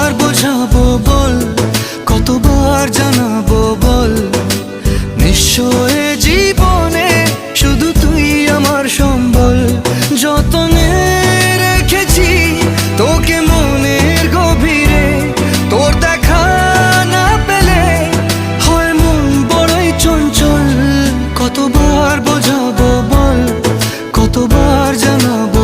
কতবার বোঝাবো বল, কতবার জানাবো বল, নিঃস্ব এ জীবনে শুধু তুই আমার সম্বল। যতনে রেখেছি তোকে মনের গভীরে, তোর দেখা না পেলে হয় মন বড়ই চঞ্চল। কতবার বোঝাবো বল, কতবার জানাবো